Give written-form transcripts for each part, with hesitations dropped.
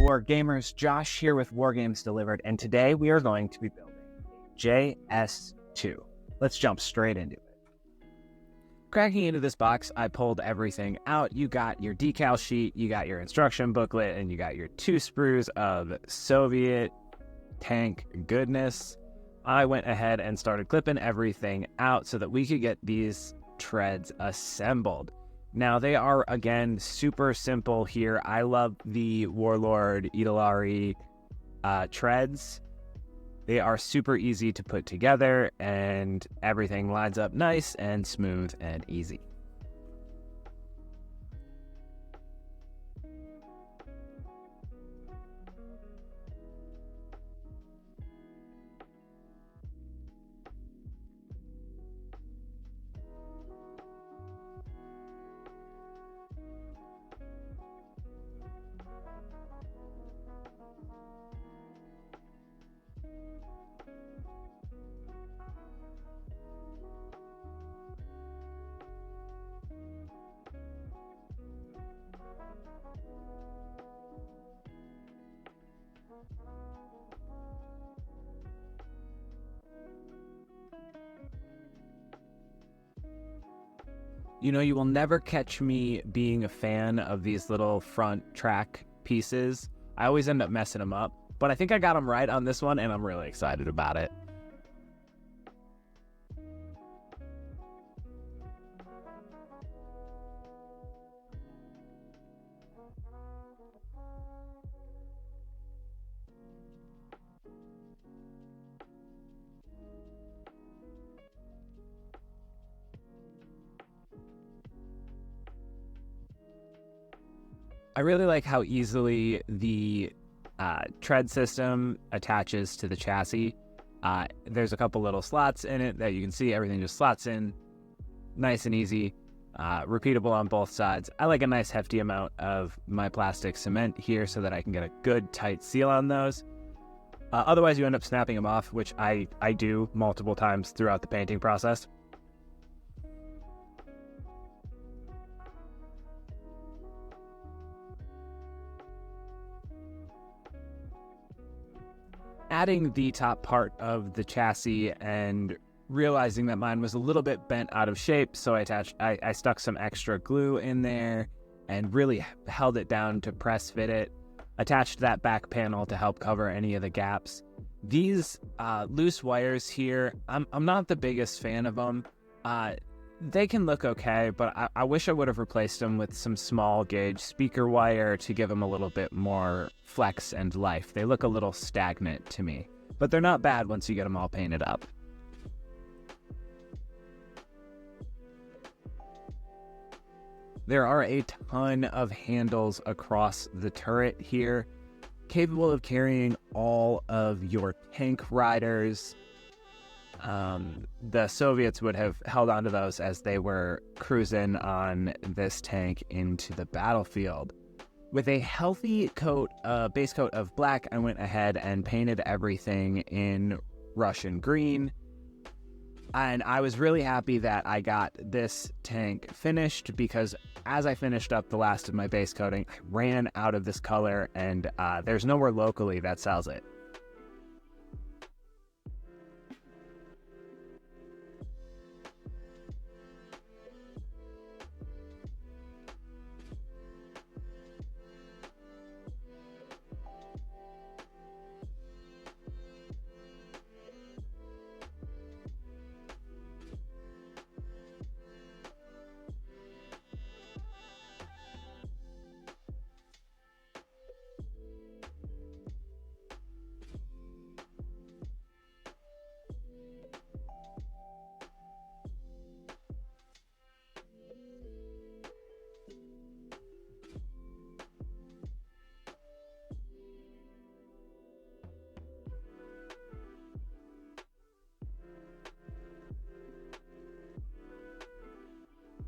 Wargamers, Josh here with Wargames Delivered, and today we are going to be building JS-2. Let's jump straight into it. Cracking into this box, I pulled everything out. You got your decal sheet, you got your instruction booklet, and you got your 2 sprues of Soviet tank goodness. I went ahead and started clipping everything out so that we could get these treads assembled. Now, they are, again, super simple here. I love the Warlord Idolari treads. They are super easy to put together, and everything lines up nice and smooth and easy. You know, you will never catch me being a fan of these little front track pieces. I always end up messing them up, but I think I got them right on this one, and I'm really excited about it. I really like how easily the tread system attaches to the chassis. There's a couple little slots in it that you can see. Everything just slots in nice and easy, repeatable on both sides. I like a nice hefty amount of my plastic cement here so that I can get a good tight seal on those. Otherwise, you end up snapping them off, which I do multiple times throughout the painting process. Adding the top part of the chassis and realizing that mine was a little bit bent out of shape, so I stuck some extra glue in there and really held it down to press fit it. Attached that back panel to help cover any of the gaps. These loose wires here, I'm not the biggest fan of them. They can look okay, but I wish I would have replaced them with some small gauge speaker wire to give them a little bit more flex and life. They look a little stagnant to me, but they're not bad once you get them all painted up. There are a ton of handles across the turret here, capable of carrying all of your tank riders. The Soviets would have held onto those as they were cruising on this tank into the battlefield. With a healthy coat, base coat of black, I went ahead and painted everything in Russian green. And I was really happy that I got this tank finished because as I finished up the last of my base coating, I ran out of this color, and there's nowhere locally that sells it.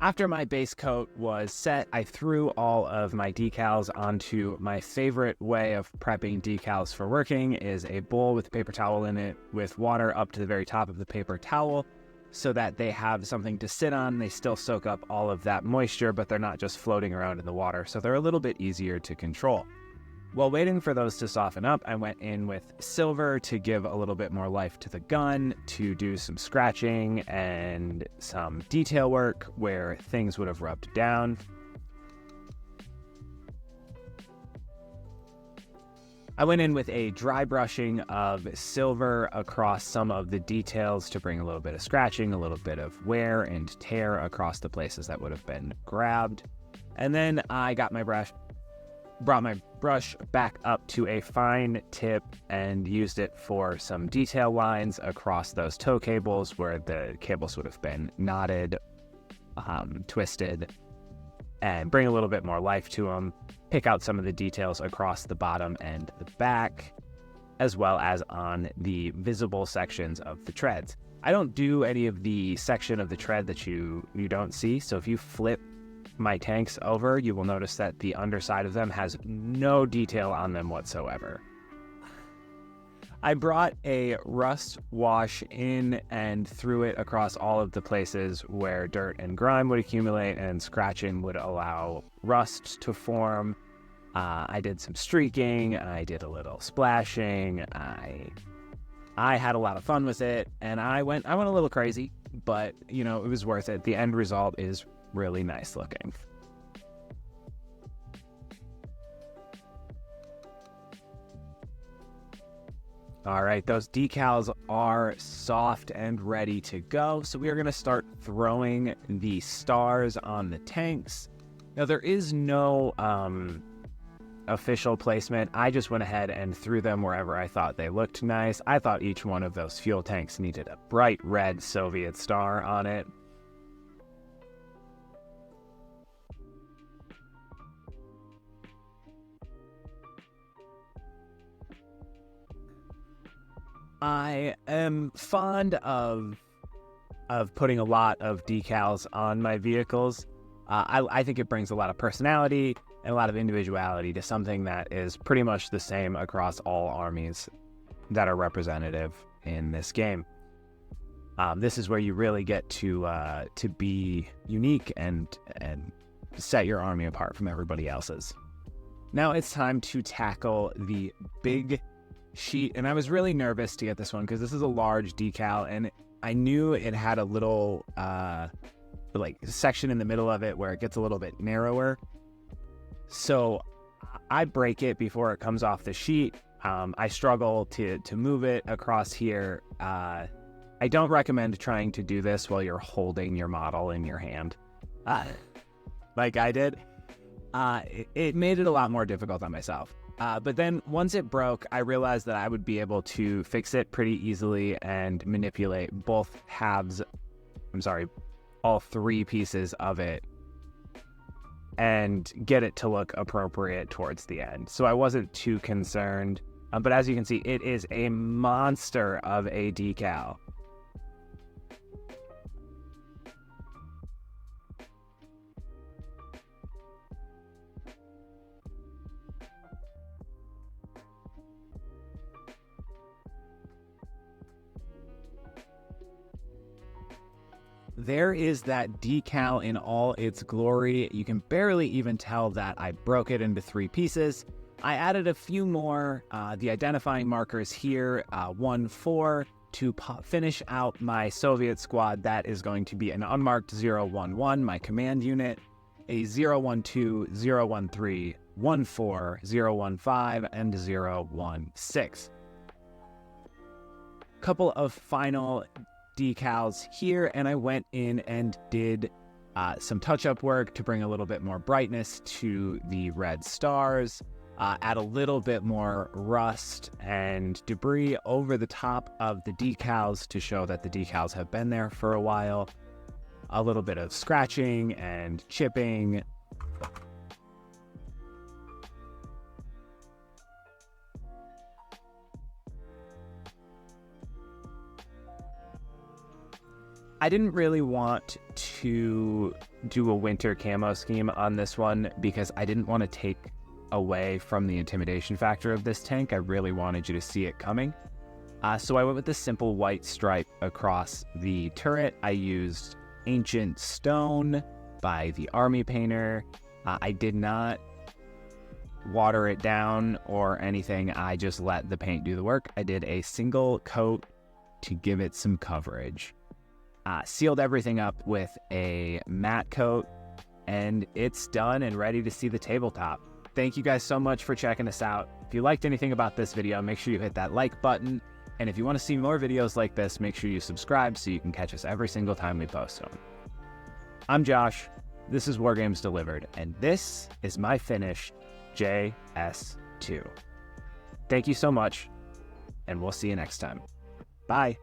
After my base coat was set, I threw all of my decals onto my favorite way of prepping decals for working is a bowl with a paper towel in it with water up to the very top of the paper towel so that they have something to sit on. They still soak up all of that moisture, but they're not just floating around in the water, so they're a little bit easier to control. While waiting for those to soften up, I went in with silver to give a little bit more life to the gun, to do some scratching and some detail work where things would have rubbed down. I went in with a dry brushing of silver across some of the details to bring a little bit of scratching, a little bit of wear and tear across the places that would have been grabbed. And then I got my brought my brush back up to a fine tip and used it for some detail lines across those tow cables where the cables would have been knotted, twisted, and bring a little bit more life to them. Pick out some of the details across the bottom and the back, as well as on the visible sections of the treads. I don't do any of the section of the tread that you don't see, so if you flip my tanks over, you will notice that the underside of them has no detail on them whatsoever. I brought a rust wash in and threw it across all of the places where dirt and grime would accumulate and scratching would allow rust to form. I did some streaking, I did a little splashing, I had a lot of fun with it, and I went a little crazy, but it was worth it. The end result is really nice looking. All right, those decals are soft and ready to go. So we are going to start throwing the stars on the tanks. Now there is no official placement. I just went ahead and threw them wherever I thought they looked nice. I thought each one of those fuel tanks needed a bright red Soviet star on it. I am fond of putting a lot of decals on my vehicles. I think it brings a lot of personality and a lot of individuality to something that is pretty much the same across all armies that are representative in this game. This is where you really get to be unique and set your army apart from everybody else's. Now it's time to tackle the big sheet, and I was really nervous to get this one because this is a large decal, and I knew it had a little section in the middle of it where it gets a little bit narrower. So I break it before it comes off the sheet. I struggle to move it across here. I don't recommend trying to do this while you're holding your model in your hand, like I did. It made it a lot more difficult on myself. But then once it broke, I realized that I would be able to fix it pretty easily and manipulate all three pieces of it and get it to look appropriate towards the end. So I wasn't too concerned. But as you can see, it is a monster of a decal. There is that decal in all its glory. You can barely even tell that I broke it into three pieces. I added a few more, the identifying markers here, 1-4, to finish out my Soviet squad. That is going to be an unmarked 011, my command unit, a 012, 013, 14, 015, and 016. Couple of final decals here, and I went in and did some touch-up work to bring a little bit more brightness to the red stars, add a little bit more rust and debris over the top of the decals to show that the decals have been there for a while, a little bit of scratching and chipping. I didn't really want to do a winter camo scheme on this one because I didn't want to take away from the intimidation factor of this tank. I really wanted you to see it coming. So I went with the simple white stripe across the turret. I used Ancient Stone by the Army Painter. I did not water it down or anything. I just let the paint do the work. I did a single coat to give it some coverage. Sealed everything up with a matte coat, and it's done and ready to see the tabletop. Thank you guys so much for checking us out. If you liked anything about this video, make sure you hit that like button. And if you want to see more videos like this, make sure you subscribe so you can catch us every single time we post them. I'm Josh. This is Wargames Delivered, and this is my finished JS-2. Thank you so much, and we'll see you next time. Bye.